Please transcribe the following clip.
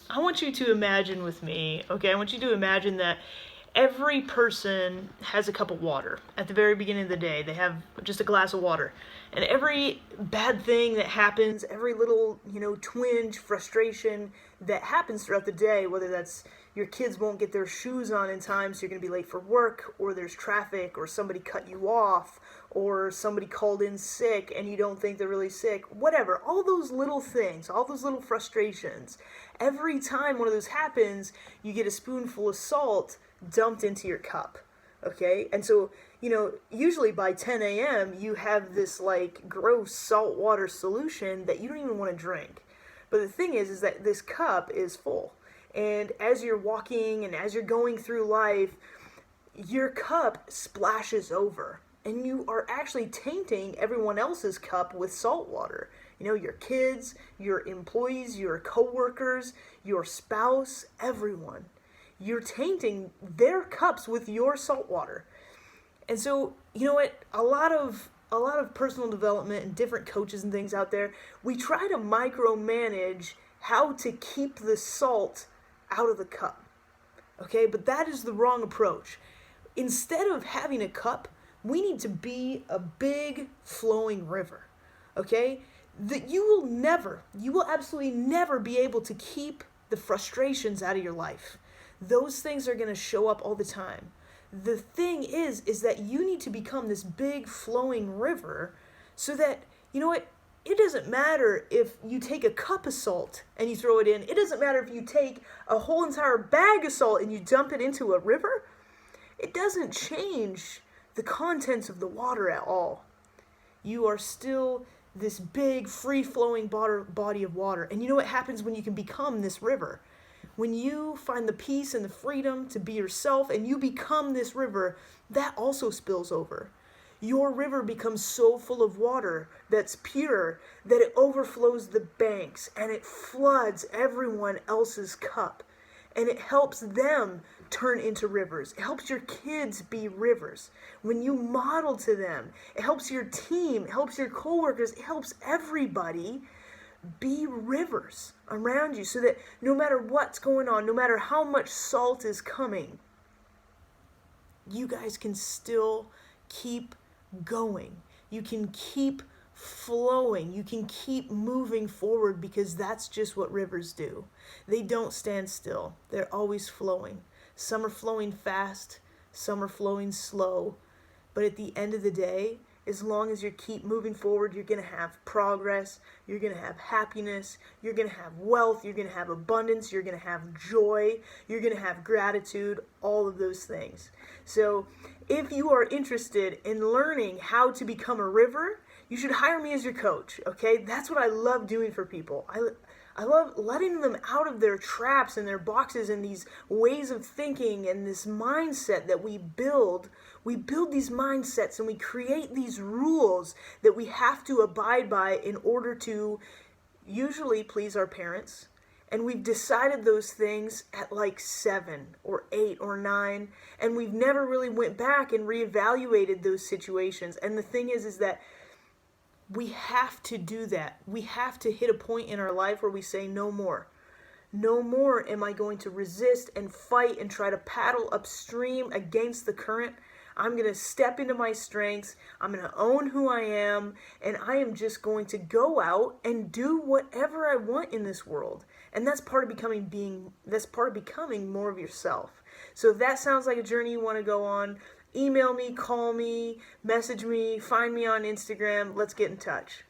I want you to imagine with me, okay? I want you to imagine that every person has a cup of water at the very beginning of the day. They have just a glass of water. And every bad thing that happens, every little, twinge, frustration that happens throughout the day, whether that's your kids won't get their shoes on in time so you're going to be late for work, or there's traffic, or somebody cut you off, or somebody called in sick and you don't think they're really sick, whatever, all those little things, all those little frustrations. Every time one of those happens, you get a spoonful of salt dumped into your cup. Okay? And so, usually by 10 a.m., you have this like gross saltwater solution that you don't even want to drink. But the thing is that this cup is full. And as you're walking and as you're going through life, your cup splashes over. And you are actually tainting everyone else's cup with salt water. Your kids, your employees, your coworkers, your spouse, everyone. You're tainting their cups with your salt water. And so, you know what? A lot of personal development and different coaches and things out there, we try to micromanage how to keep the salt out of the cup. Okay? But that is the wrong approach. Instead of having a cup, we need to be a big flowing river. Okay? That you will absolutely never be able to keep the frustrations out of your life. Those things are going to show up all the time. The thing is that you need to become this big flowing river so that, it doesn't matter if you take a cup of salt and you throw it in. It doesn't matter if you take a whole entire bag of salt and you dump it into a river. It doesn't change the contents of the water at all. You are still this big, free-flowing body of water. And you know what happens when you can become this river? When you find the peace and the freedom to be yourself and you become this river, that also spills over. Your river becomes so full of water that's pure that it overflows the banks and it floods everyone else's cup. And it helps them turn into rivers. It helps your kids be rivers. When you model to them, it helps your team, it helps your coworkers, it helps everybody be rivers around you so that no matter what's going on, no matter how much salt is coming, you guys can still keep going. You can keep flowing. You can keep moving forward because that's just what rivers do. They don't stand still. They're always flowing. Some are flowing fast, some are flowing slow. But at the end of the day, as long as you keep moving forward, you're going to have progress, you're going to have happiness, you're going to have wealth, you're going to have abundance, you're going to have joy, you're going to have gratitude, all of those things. So if you are interested in learning how to become a river, you should hire me as your coach, okay? That's what I love doing for people. I love letting them out of their traps and their boxes and these ways of thinking and this mindset that we build. We build these mindsets and we create these rules that we have to abide by in order to usually please our parents. And we've decided those things at like 7 or 8 or 9. And we've never really went back and reevaluated those situations. And the thing is that we have to do that. We have to hit a point in our life where we say, no more. No more am I going to resist and fight and try to paddle upstream against the current. I'm going to step into my strengths. I'm going to own who I am. And I am just going to go out and do whatever I want in this world. And that's part of becoming more of yourself. So if that sounds like a journey you want to go on, email me, call me, message me, find me on Instagram. Let's get in touch.